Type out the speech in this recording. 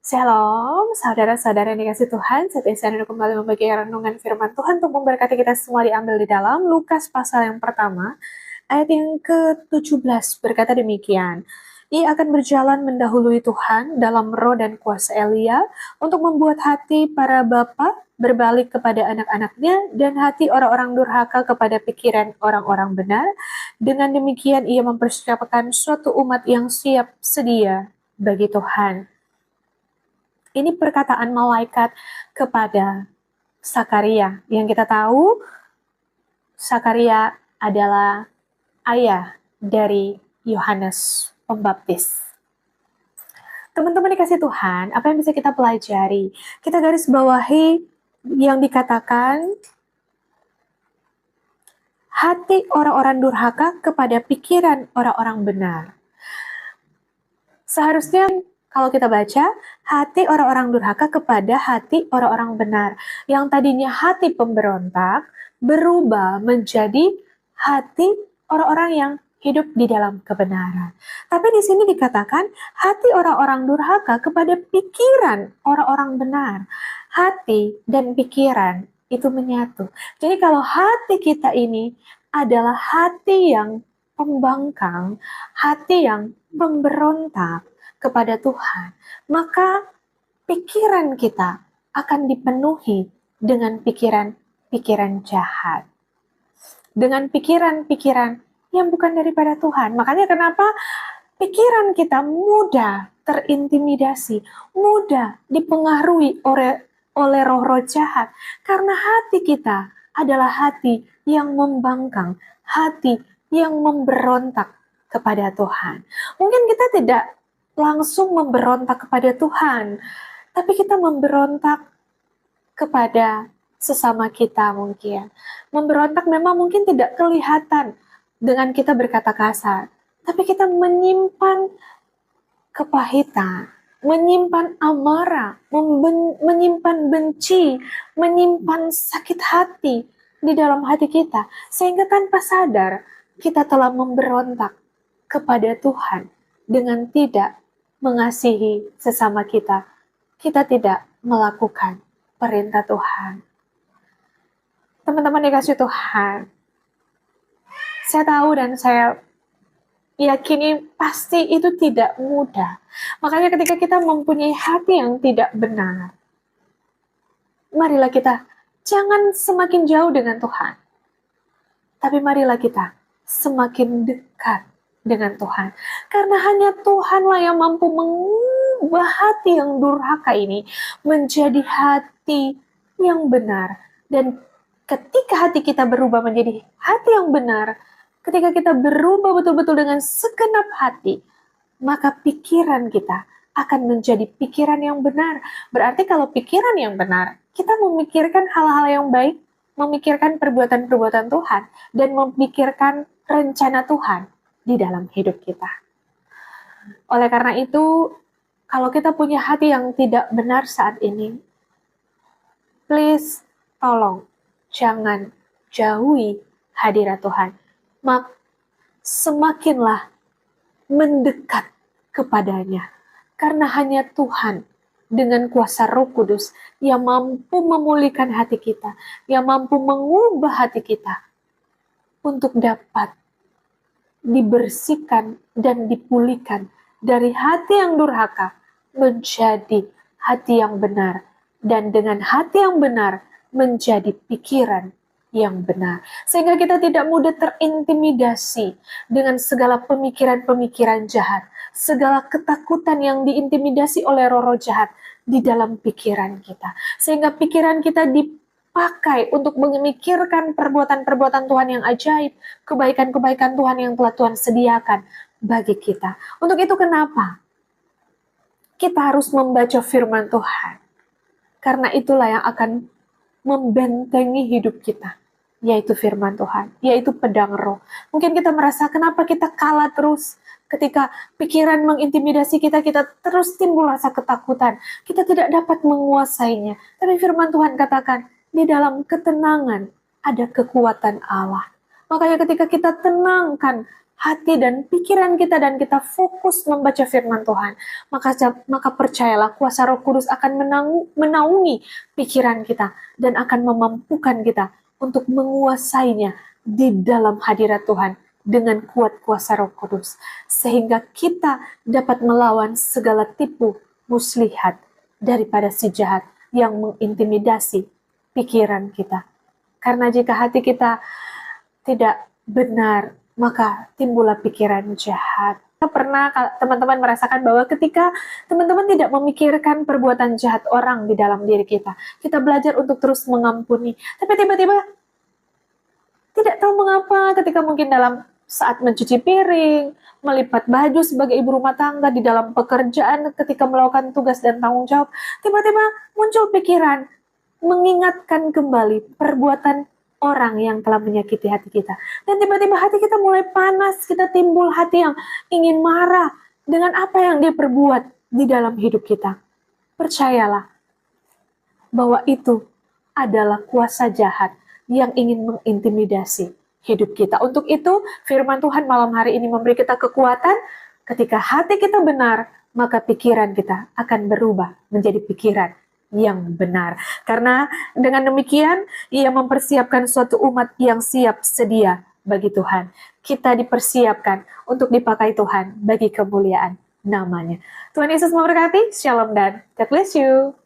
Shalom, saudara-saudara yang dikasih Tuhan. Saat ini saya kembali membagi renungan firman Tuhan untuk memberkati kita semua, diambil di dalam Lukas pasal yang pertama, ayat yang ke-17 berkata demikian. Ia akan berjalan mendahului Tuhan dalam roh dan kuasa Elia untuk membuat hati para bapa berbalik kepada anak-anaknya dan hati orang-orang durhaka kepada pikiran orang-orang benar. Dengan demikian ia mempersiapkan suatu umat yang siap sedia bagi Tuhan. Ini perkataan malaikat kepada Sakaria. Yang kita tahu, Sakaria adalah ayah dari Yohanes Pembaptis. Teman-teman dikasih Tuhan, apa yang bisa kita pelajari? Kita garis bawahi yang dikatakan, hati orang-orang durhaka kepada pikiran orang-orang benar. Seharusnya kalau kita baca, hati orang-orang durhaka kepada hati orang-orang benar. Yang tadinya hati pemberontak, berubah menjadi hati orang-orang yang hidup di dalam kebenaran. Tapi di sini dikatakan, hati orang-orang durhaka kepada pikiran orang-orang benar. Hati dan pikiran itu menyatu. Jadi kalau hati kita ini adalah hati yang pembangkang, hati yang memberontak kepada Tuhan, maka pikiran kita akan dipenuhi dengan pikiran-pikiran jahat, dengan pikiran-pikiran yang bukan daripada Tuhan. Makanya kenapa pikiran kita mudah terintimidasi, mudah dipengaruhi oleh roh-roh jahat, karena hati kita adalah hati yang membangkang, hati yang memberontak kepada Tuhan. Mungkin kita tidak langsung memberontak kepada Tuhan, tapi kita memberontak kepada sesama kita mungkin. Memberontak memang mungkin tidak kelihatan dengan kita berkata kasar, tapi kita menyimpan kepahitan, menyimpan amarah, menyimpan benci, menyimpan sakit hati di dalam hati kita, sehingga tanpa sadar kita telah memberontak kepada Tuhan dengan tidak mengasihi sesama kita. Kita tidak melakukan perintah Tuhan. Teman-teman dikasih Tuhan, saya tahu dan saya yakini pasti itu tidak mudah. Makanya ketika kita mempunyai hati yang tidak benar, marilah kita jangan semakin jauh dengan Tuhan, tapi marilah kita semakin dekat dengan Tuhan. Karena hanya Tuhanlah yang mampu mengubah hati yang durhaka ini menjadi hati yang benar. Dan ketika hati kita berubah menjadi hati yang benar, ketika kita berubah betul-betul dengan segenap hati, maka pikiran kita akan menjadi pikiran yang benar. Berarti kalau pikiran yang benar, kita memikirkan hal-hal yang baik, memikirkan perbuatan-perbuatan Tuhan, dan memikirkan rencana Tuhan di dalam hidup kita. Oleh karena itu, kalau kita punya hati yang tidak benar saat ini, please, tolong, jangan jauhi hadirat Tuhan. Semakinlah mendekat kepadanya. Karena hanya Tuhan dengan kuasa Roh Kudus yang mampu memulihkan hati kita, yang mampu mengubah hati kita untuk dapat dibersihkan dan dipulihkan dari hati yang durhaka menjadi hati yang benar, dan dengan hati yang benar menjadi pikiran yang benar, sehingga kita tidak mudah terintimidasi dengan segala pemikiran-pemikiran jahat, segala ketakutan yang diintimidasi oleh roh-roh jahat di dalam pikiran kita, sehingga pikiran kita dipakai untuk memikirkan perbuatan-perbuatan Tuhan yang ajaib, kebaikan-kebaikan Tuhan yang telah Tuhan sediakan bagi kita. Untuk itu kenapa kita harus membaca firman Tuhan, karena itulah yang akan membentengi hidup kita, yaitu firman Tuhan, yaitu pedang roh. Mungkin kita merasa kenapa kita kalah terus, ketika pikiran mengintimidasi kita, kita terus timbul rasa ketakutan, kita tidak dapat menguasainya. Tapi firman Tuhan katakan, di dalam ketenangan ada kekuatan Allah. Makanya ketika kita tenangkan hati dan pikiran kita dan kita fokus membaca firman Tuhan, maka percayalah kuasa Roh Kudus akan menaungi pikiran kita dan akan memampukan kita untuk menguasainya di dalam hadirat Tuhan dengan kuat kuasa Roh Kudus, sehingga kita dapat melawan segala tipu muslihat daripada si jahat yang mengintimidasi pikiran kita. Karena jika hati kita tidak benar, maka timbullah pikiran jahat. Pernah teman-teman merasakan bahwa ketika teman-teman tidak memikirkan perbuatan jahat orang di dalam diri kita, kita belajar untuk terus mengampuni, tapi tiba-tiba tidak tahu mengapa ketika mungkin dalam saat mencuci piring, melipat baju sebagai ibu rumah tangga, di dalam pekerjaan ketika melakukan tugas dan tanggung jawab, tiba-tiba muncul pikiran mengingatkan kembali perbuatan orang yang telah menyakiti hati kita. Dan tiba-tiba hati kita mulai panas, kita timbul hati yang ingin marah dengan apa yang dia perbuat di dalam hidup kita. Percayalah bahwa itu adalah kuasa jahat yang ingin mengintimidasi hidup kita. Untuk itu, firman Tuhan malam hari ini memberi kita kekuatan. Ketika hati kita benar, maka pikiran kita akan berubah menjadi pikiran yang benar. Karena dengan demikian, ia mempersiapkan suatu umat yang siap sedia bagi Tuhan. Kita dipersiapkan untuk dipakai Tuhan bagi kemuliaan namanya. Tuhan Yesus memberkati. Shalom dan God bless you.